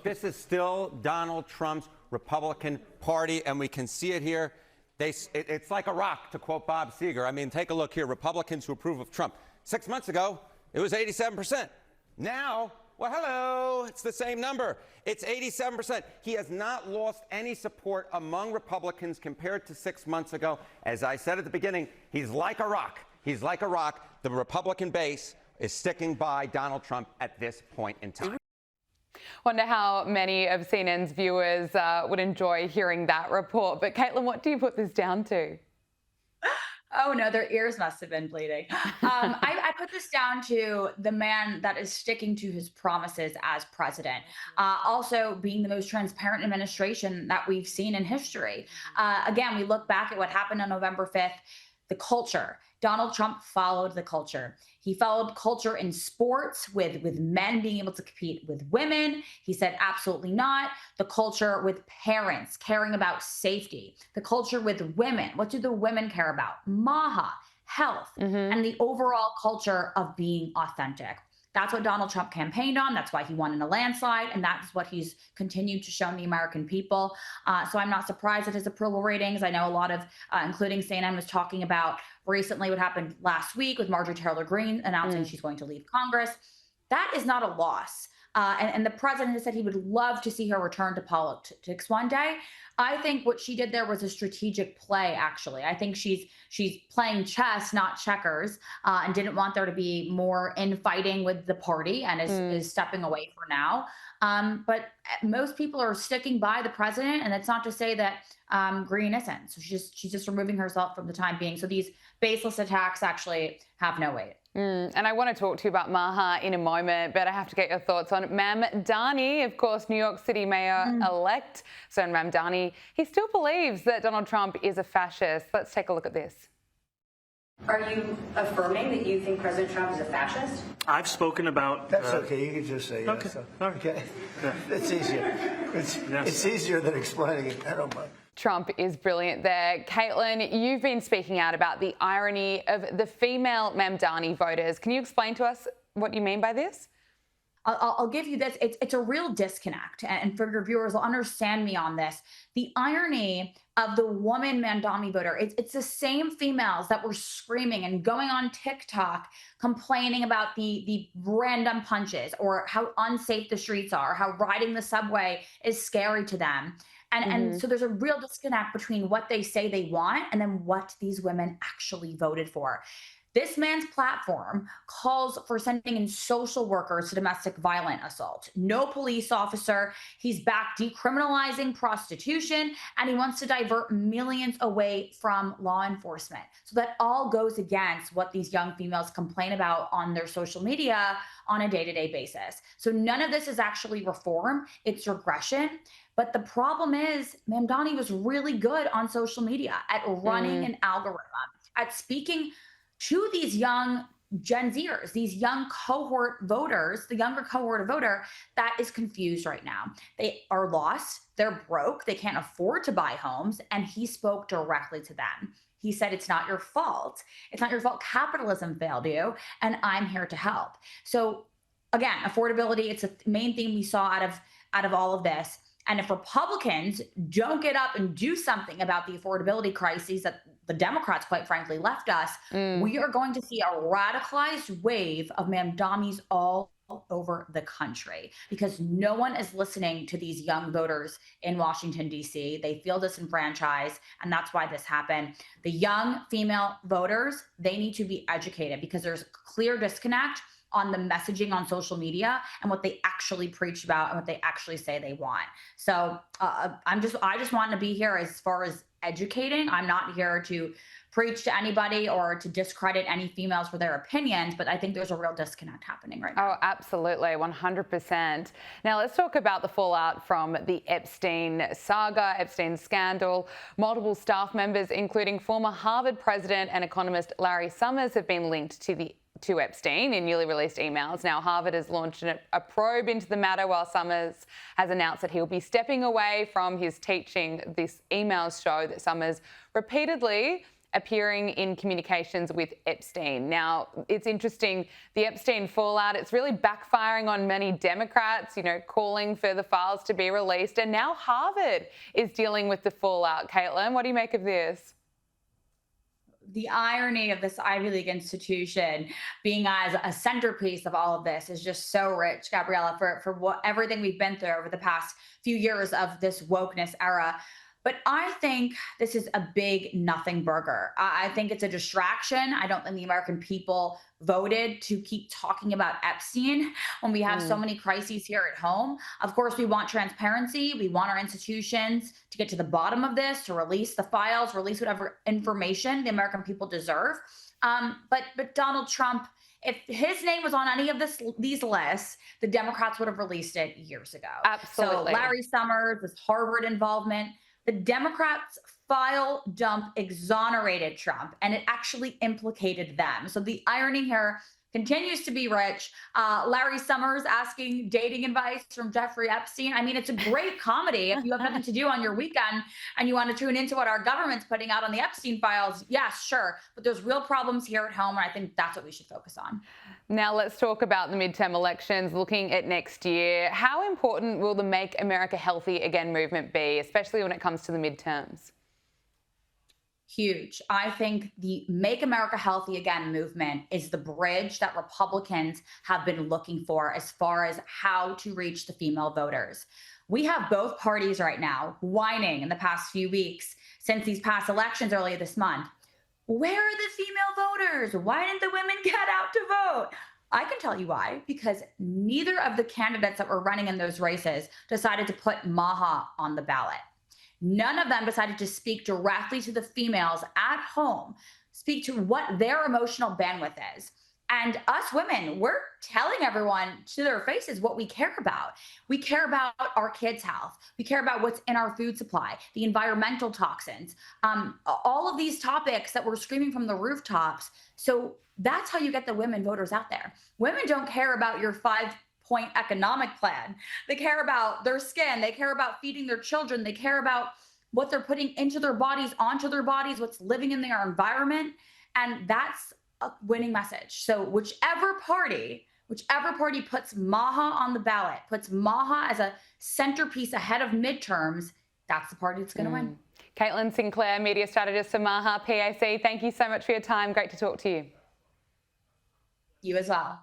this is still Donald Trump's Republican Party, and we can see it here. It's like a rock, to quote Bob Seger. I mean, take a look here. Republicans who approve of Trump. 6 months ago, it was 87%. Now, well, hello, it's the same number. It's 87%. He has not lost any support among Republicans compared to 6 months ago. As I said at the beginning, he's like a rock. He's like a rock. The Republican base is sticking by Donald Trump at this point in time. Wonder how many of CNN's viewers would enjoy hearing that report. But Caitlin, what do you put this down to? Oh, no, their ears must have been bleeding. I put this down to the man that is sticking to his promises as president. Also being the most transparent administration that we've seen in history. Again, we look back at what happened on November 5th, the culture. Donald Trump followed the culture. He followed culture in sports with men being able to compete with women. He said absolutely not. The culture with parents caring about safety. The culture with women. What do the women care about? MAHA, health, and the overall culture of being authentic. That's what Donald Trump campaigned on. That's why he won in a landslide. And that's what he's continued to show the American people. So I'm not surprised at his approval ratings. I know a lot of, including CNN, was talking about recently what happened last week with Marjorie Taylor Greene announcing she's going to leave Congress. That is not a loss. And the president has said he would love to see her return to politics one day. I think what she did there was a strategic play, actually. I think she's playing chess, not checkers, and didn't want there to be more infighting with the party and is stepping away for now. But most people are sticking by the president, and it's not to say that Greene isn't. So she's just removing herself from the time being. So these baseless attacks actually have no weight. And I want to talk to you about MAHA in a moment, but I have to get your thoughts on Mamdani, of course, New York City mayor-elect. So Mamdani, he still believes that Donald Trump is a fascist. Let's take a look at this. Are you affirming that you think President Trump is a fascist? I've spoken about... That's okay. You can just say yes. Okay. So, All right. Okay. Yeah. It's easier. It's easier than explaining it. I don't mind. Trump is brilliant there. Caitlin, you've been speaking out about the irony of the female Mamdani voters. Can you explain to us what you mean by this? I'll give you this. It's a real disconnect. And for your viewers will understand me on this. The irony of the woman Mamdani voter, it's the same females that were screaming and going on TikTok complaining about the random punches or how unsafe the streets are, how riding the subway is scary to them. And so there's a real disconnect between what they say they want and then what these women actually voted for. This man's platform calls for sending in social workers to domestic violent assault. No police officer. He's back decriminalizing prostitution, and he wants to divert millions away from law enforcement. So that all goes against what these young females complain about on their social media on a day-to-day basis. So none of this is actually reform. It's regression. But the problem is Mamdani was really good on social media at running an algorithm, at speaking to these young Gen Zers, these young cohort voters, the younger cohort of voter that is confused right now. They are lost, they're broke, they can't afford to buy homes, and he spoke directly to them. He said, it's not your fault. It's not your fault. Capitalism failed you, and I'm here to help. So again, affordability, it's a main theme we saw out of all of this. And if Republicans don't get up and do something about the affordability crises that the Democrats, quite frankly, left us, we are going to see a radicalized wave of Mamdanis all over the country because no one is listening to these young voters in Washington, D.C. They feel disenfranchised, and that's why this happened. The young female voters, they need to be educated because there's a clear disconnect on the messaging on social media and what they actually preach about and what they actually say they want. So I just want to be here as far as educating. I'm not here to preach to anybody or to discredit any females for their opinions, but I think there's a real disconnect happening right now. Oh, absolutely, 100%. Now let's talk about the fallout from the Epstein saga, Epstein scandal. Multiple staff members, including former Harvard president and economist Larry Summers, have been linked to Epstein in newly released emails. Now, Harvard has launched a probe into the matter while Summers has announced that he'll be stepping away from his teaching. This emails show that Summers repeatedly appearing in communications with Epstein. Now, it's interesting, the Epstein fallout, it's really backfiring on many Democrats, calling for the files to be released. And now Harvard is dealing with the fallout. Caitlin, what do you make of this? The irony of this Ivy League institution being as a centerpiece of all of this is just so rich, Gabriella, for everything we've been through over the past few years of this wokeness era. But I think this is a big nothing burger. I think it's a distraction. I don't think the American people voted to keep talking about Epstein when we have so many crises here at home. Of course, we want transparency. We want our institutions to get to the bottom of this, to release the files, release whatever information the American people deserve. But Donald Trump, if his name was on any of these lists, the Democrats would have released it years ago. Absolutely. So Larry Summers, this Harvard involvement, the Democrats' file dump exonerated Trump, and it actually implicated them. So the irony here continues to be rich. Larry Summers asking dating advice from Jeffrey Epstein. I mean, it's a great comedy. If you have nothing to do on your weekend and you want to tune into what our government's putting out on the Epstein files, yes, sure. But there's real problems here at home, and I think that's what we should focus on. Now let's talk about the midterm elections, looking at next year. How important will the Make America Healthy Again movement be, especially when it comes to the midterms? Huge. I think the Make America Healthy Again movement is the bridge that Republicans have been looking for as far as how to reach the female voters. We have both parties right now whining in the past few weeks since these past elections earlier this month. Where are the female voters? Why didn't the women get out to vote? I can tell you why, because neither of the candidates that were running in those races decided to put MAHA on the ballot. None of them decided to speak directly to the females at home, speak to what their emotional bandwidth is. And us women, we're telling everyone to their faces what we care about. We care about our kids' health. We care about what's in our food supply, the environmental toxins, all of these topics that we're screaming from the rooftops. So that's how you get the women voters out there. Women don't care about your 5-point economic plan. They care about their skin. They care about feeding their children. They care about what they're putting into their bodies, onto their bodies, what's living in their environment. And that's a winning message. So whichever party puts MAHA on the ballot, puts MAHA as a centerpiece ahead of midterms, that's the party that's going to win. Caitlin Sinclair, media strategist for MAHA PAC. Thank you so much for your time. Great to talk to you. You as well.